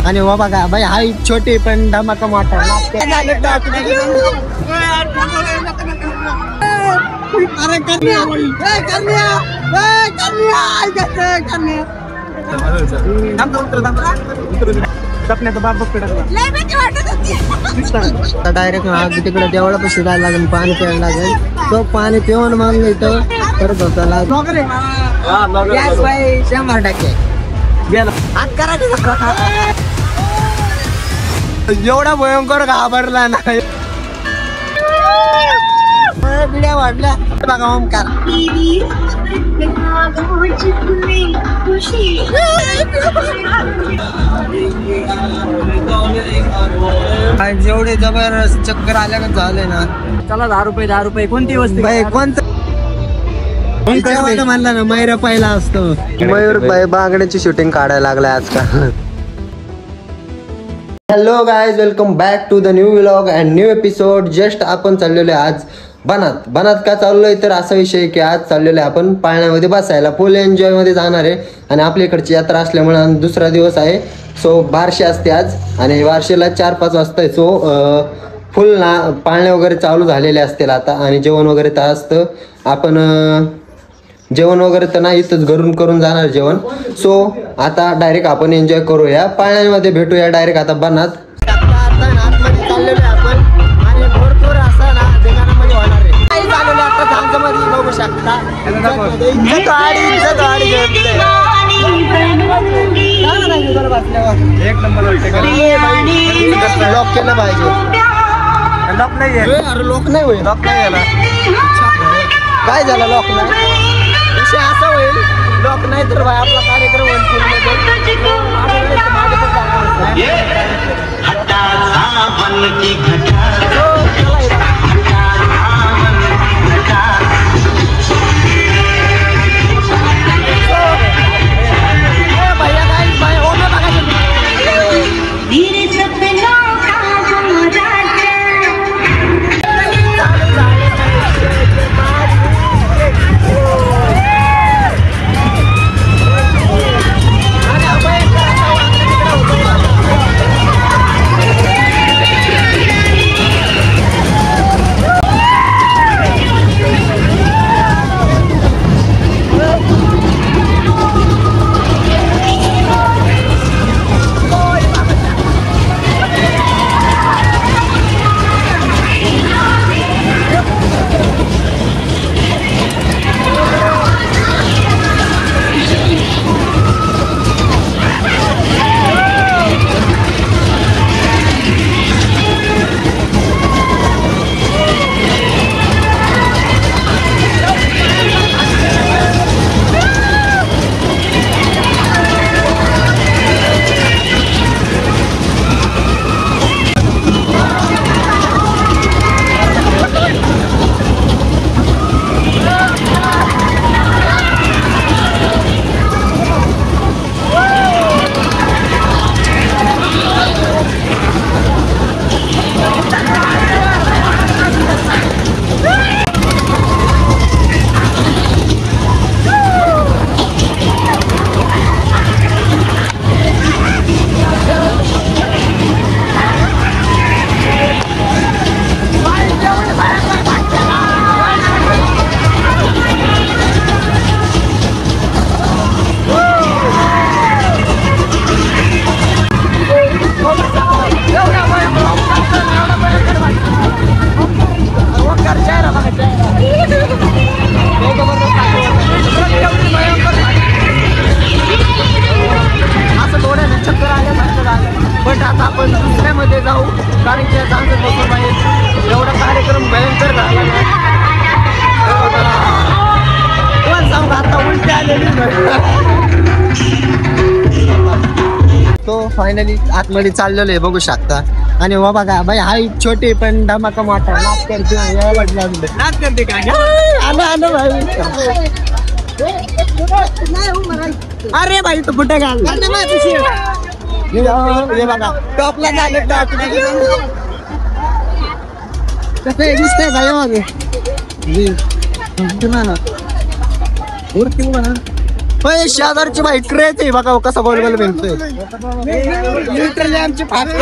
आणि वा बघा बाई हाई छोटी पण धमाका मोठा अरे डायरेक्ट तिकडे देवळापाशी जायला लागेल पाणी प्यायला लागेल तो पाणी पिऊन मग इथं करत होता 100% एवढा भयंकर घाबरला नाही बिड्या वाढल्या बघा ओमकार जेवढे जबरदस्त चक्कर आल्या का झाले ना. चला 10 रुपये कोणती वस्तू कोणतं म्हणला ना मयूर पहिला असतो. मयूर बाई बांगड्याची शूटिंग काढायला लागलाय आजकाल. Hello guys, welcome back to the new vlog and new episode. Just आपण चाललेलो आहे आज बनात का चाललोय तर असा विषय की आज चाललेलो आहे आपण पाळण्यामध्ये बसायला फुल एन्जॉय मध्ये जाणार आहे. आणि आपल्या इकडची यात्रा असल्यामुळे दुसरा दिवस आहे. सो बारशे असते आज आणि बारशेला 4-5 वाजता आहे. सो फुल ना पाळणे वगैरे चालू झालेले असतील आता आणि जेवण वगैरे तर असतं. आपण जेवण वगैरे तर नाही इथंच घरून करून जाणार जेवण. सो आता डायरेक्ट आपण एन्जॉय करूया पाळण्यांमध्ये भेटूया डायरेक्ट आता बनात. आतमध्ये चाललेलो आहे आपण आणि भरपूर असा ना देगाणामध्ये होणार आहे. काही चाललेलं आता झांजमध्ये बघू शकता. एक नंबर लॉक केलं पाहिजे. लॉक नाही आहे. अरे लॉक नाही होईल. लॉक नाही याला काय झालं लॉक नाही विषय असा होईल. लॉक नाही तर भाई आपला कार्यक्रम होईल. कारण की सांगत बसून पाहिजे एवढा कार्यक्रम भयंकर झाला कोण सांगू आता उलटी आलेली. तो फायनली आतमध्ये चाललेलो आहे बघू शकता. आणि वा बघा बाई हाई छोटी पण धमाका मोठा नाच करते काय आलं भाई. अरे भाई तो कुठे घाल हे बघा टॉपला झाले. कसं दिसतंय भाई मागे शेजारची बाई क्रेज आहे बघा कसा गोल गोल भेटतोय. लिटरली आमची खाली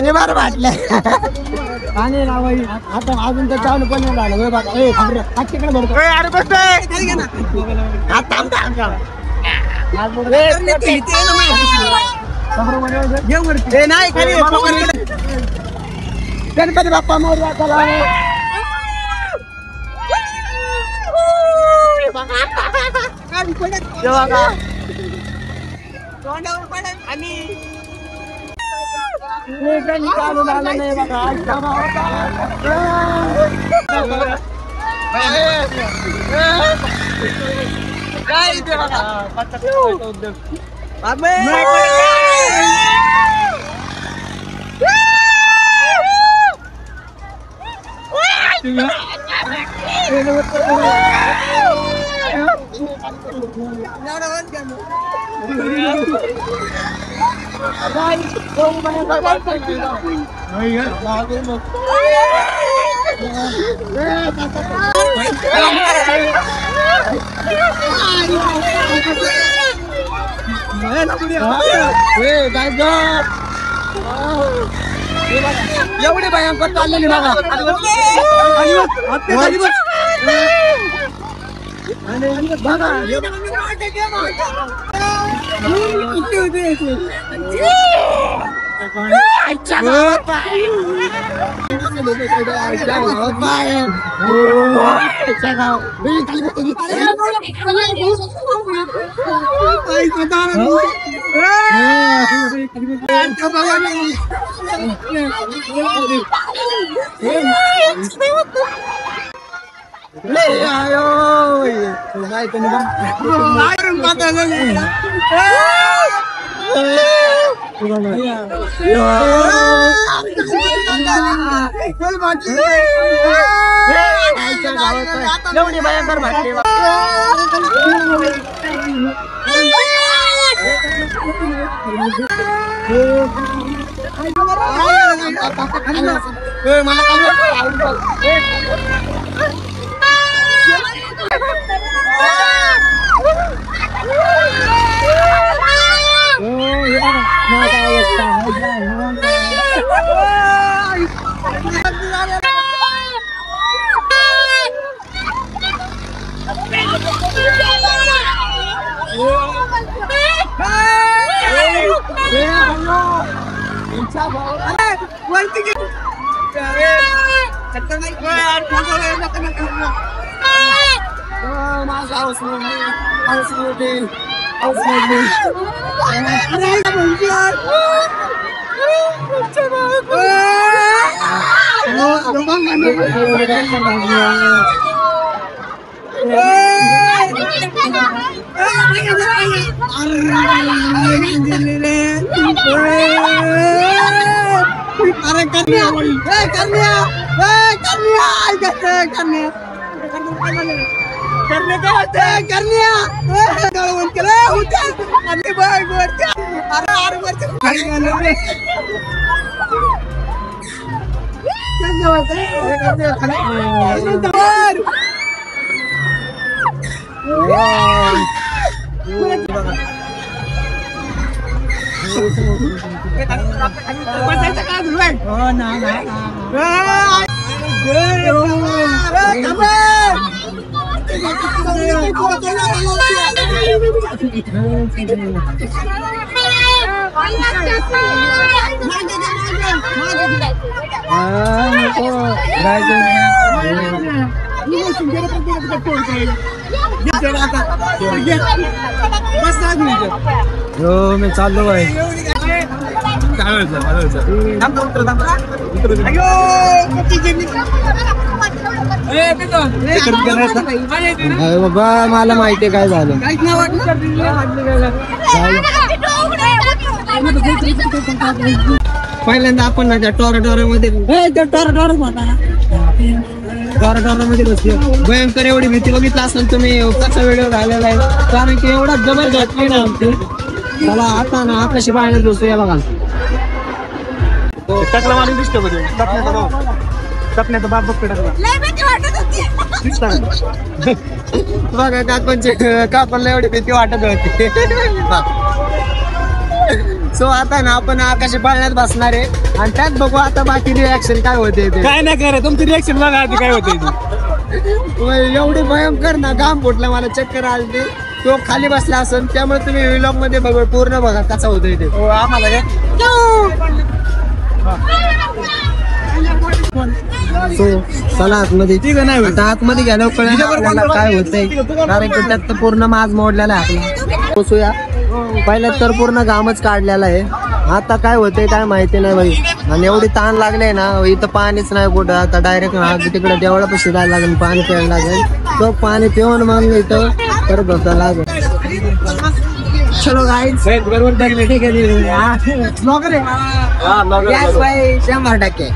निबार बाटल्या आणि आता अजून तर चालू पण नाही झालं बघा. गणपती बाप्पा मोरया चला. एवढे भयंकर चाललेली बघा. एवढी भयंकर भाटली अरे कन्या मी चाललो आहे. बाबा मला माहिती काय झालं. पहिल्यांदा आपण ना त्या टॉर मध्ये मध्ये बसले. भयंकर एवढी भीती बघितला असेल तुम्ही कसा व्हिडिओ झालेला आहे, कारण की एवढा जबरदस्त आहे ना आमची. मला आता ना आकाशी पाहण्यात बसतो या बघा. टाकला मारून दिसतो बघ, टपण्याचा बाप बघ टाकला बघा. काकांना एवढी भीती वाटत होती. सो आता ना आपण आकाशी पाळण्यात बसणार आहे आणि त्यात बघू आता बाकी रिॲक्शन काय होते. काय नाही करे तुमची रिॲक्शन बघा आधी काय होते. एवढी भयंकर ना घाम फुटला, मला चक्कर आली. तो खाली बसला असेल, त्यामुळे तुम्ही व्लॉग मध्ये बघा पूर्ण बघा कसा होतोय ते. आम्हाला सो चला आतमध्ये. आता आतमध्ये गेल्यावर कळलं काय होतंय, कारण की त्यात तर पूर्ण माज मोडलेला आहे आपला. पोचूया. पहिल्यात तर पूर्ण घामच काढलेला आहे. आता काय होतंय काय माहिती नाही भाई. आणि एवढी ताण लागले ना, इथं पाणीच नाही कुठं. आता डायरेक्ट तिकडे देवळापाशी जायला लागेल, पाणी प्यायला लागेल. तो पाणी पिऊन मग इथं परत बसायला लागेल. चलो गाईज बरोबर टाकले. ठीक आहे 100%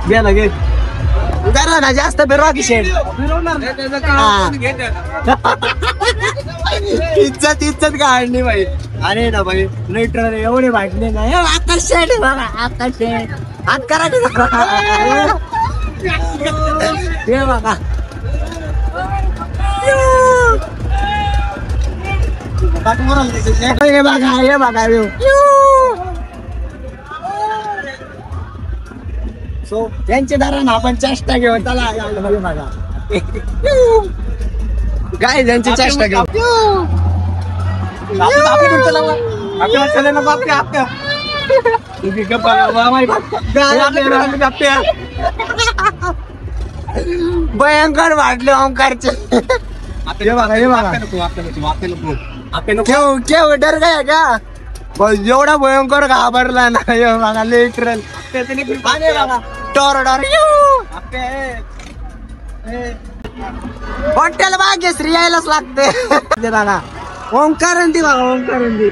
घ्या लगेच. जरा ना जास्त फिरवा की शेड. इज्जत काढली भाई. अरे ना भाई लिटर एवढे वाटले ना. आकाश शेड बघा, आकाश शेड हात करा हे बघा. हे बघा, हे बघा. सो त्यांचे दारा ना आपण चेष्टा घेऊ. चला बघा काय त्यांची चेष्टा घेऊ. भयंकर वाटले ओंकारचे. केव डर गया का एवढा भयंकर घाबरला ना. बघा लिटरल टोर हॉटेल भाग्यश्री यायलाच लागते. बघा ओंकारंदी, बघा ओंकारंदी.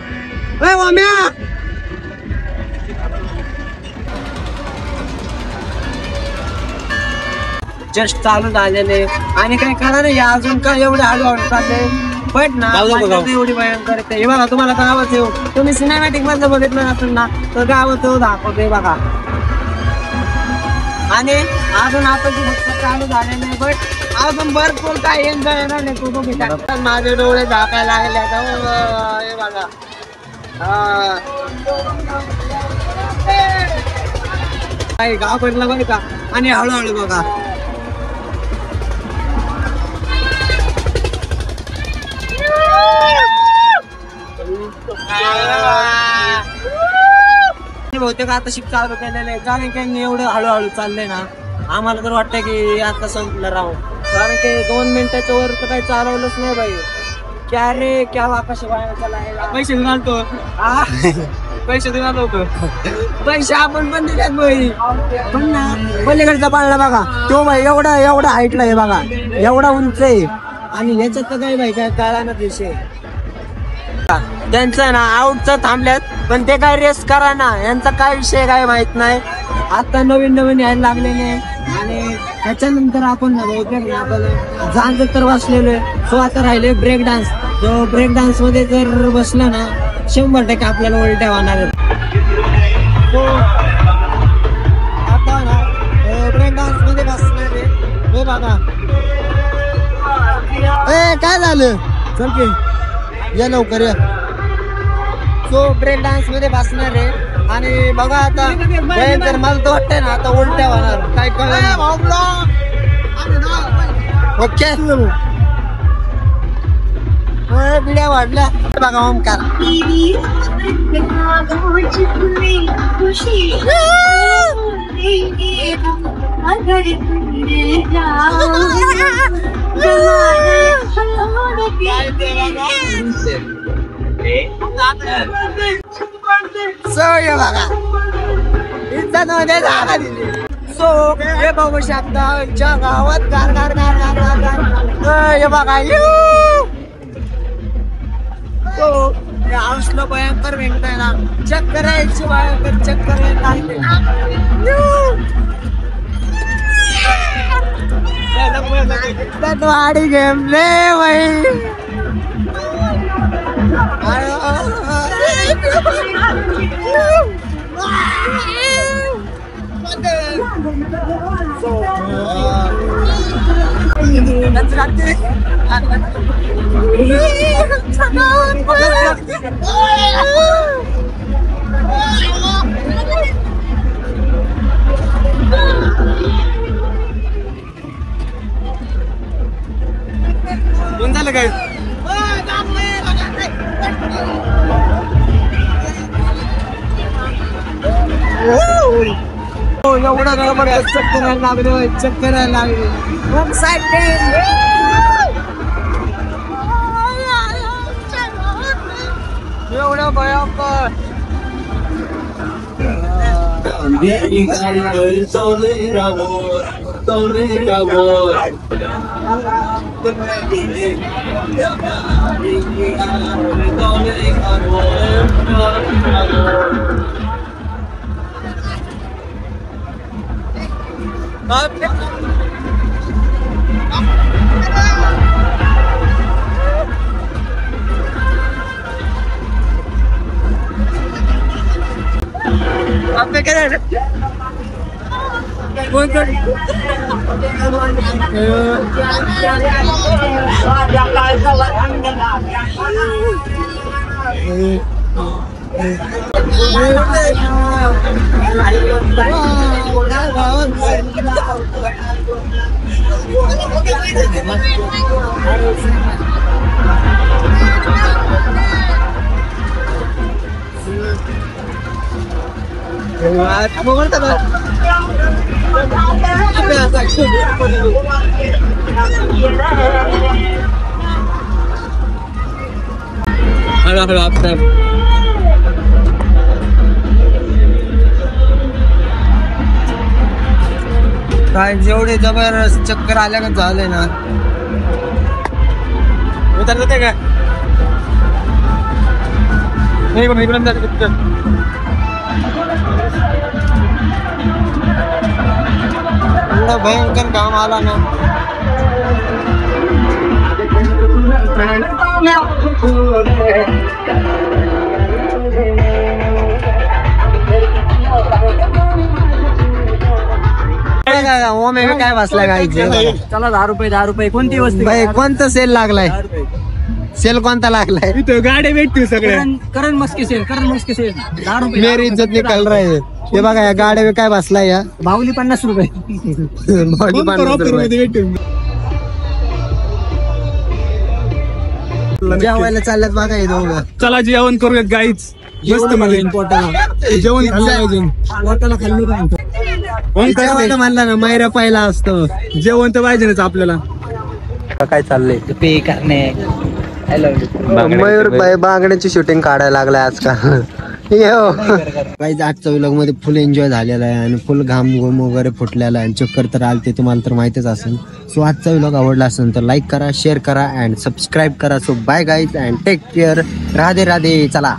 जस्ट चालू झालेले आणि काय करा नाही अजून काय एवढे हळूहळू चालले. बट ना एवढी भयंकर येते. हे बघा तुम्हाला गावात येऊ, तुम्ही सिनेमॅटिक मध्ये बघितलं असेल ना, तर गावात येऊ दाखवते बघा. आणि अजून आपण चालू झालेले नाही, बट अजून भरपूर काय एन्जॉय येणार नाही. तू बघितला माझे डोळे झाकायला लागले. हे बघा काही गाव पडला बरं का. आणि हळूहळू बघा बहुतेक आता शिक चालू केलेलं आहे, कारण की एवढं हळूहळू चाललंय ना. आम्हाला तर वाटतं की आता संपलं राहू, कारण की 2 मिनिटाच्या वर तर काही चालवलंच नाही बाई. क्या रे क्या आकाश पैसे देऊन आणतो. पैसे देऊन आणतो पैसे आपण पण दिल्यात बाई. पण ना पलीकडचा पाळला बघा तो बाई एवढा हाईटला आहे बघा, एवढा उंच आहे. आणि याच्यात तर काही बाई काय कळला ना विषय. त्यांचं ना आउटचं थांबल्यात, पण ते काय रेस करा ना, यांचा काय विषय काय माहित नाही. आता नवीन यायला लागलेले. आणि त्याच्यानंतर आपण जाण तर बसलेलो आहे. सो आता राहिले ब्रेक डान्स. जो ब्रेक डान्स मध्ये जर बसलं ना 100% आपल्याला उलट्या होणार आहेत. आता ना ब्रेक डान्स मध्ये बसणार आहे. हो बघा काय झालं, चल की या लवकर या. सो ब्रेक डान्स मध्ये बसणार आहे. आणि बघा आता भयंकर मला तर वाटतंय ना आता उलट्या होणार, काय कळलं. ओके बिड्या वाढल्या बघा ओमकार. सो हे बघा इज्जत मध्ये जागा दिली. सो हे बघू शकता ज्या गावात गार गार गार गार गार गार हे बघा. तो हाऊसला भयंकर भेटताय ना, चक्कर यायची भयंकर चक्कर येत आहे. वाडी गेम रे भाई. कोण झालं काय एवढं गडबड चक्कर लागले चक्कर लागले एवढं भयंकर काय जेवढे जबरदस्त चक्कर आल्या का झाले ना उतरत ते का भयंकर काम आला ना काय बसलाय गाईचे चला 10 रुपये कोणती वस्तू भाई कोणता सेल लागलाय सेल कोणता लागलाय गाडी भेटतील सगळ्या करण मस्के सेल 10 रुपये मेरी इज्जत निकल रही है हे बघा या गाड्या काय बसलाय या बाहुली 50 रुपये बाहुली 50 रुपये जेवायला चालल्यात बघा हे दोघं चला जेवण करूयात गाईच मस्त मध्ये जेवण पोटाला खाल्ली जेवायला म्हणला ना मैरा पहिला असतो जेवण तर पाहिजे ना आपल्याला काय चाललंय पे करणे मयूर बाई बांगड्याची शूटिंग काढायला लागलाय आजकाल काही आजच्या व्लॉग मध्ये फुल एन्जॉय झालेला आहे आणि फुल घाम घुम वगैरे फुटलेला आहे. चक्कर तर आलते तुम्हाला तर माहितच असेल. सो आजचा व्लॉग आवडला असेल तर लाईक करा, शेअर करा अँड सबस्क्राईब करा. So bye guys and take care. Radhe Radhe. चला.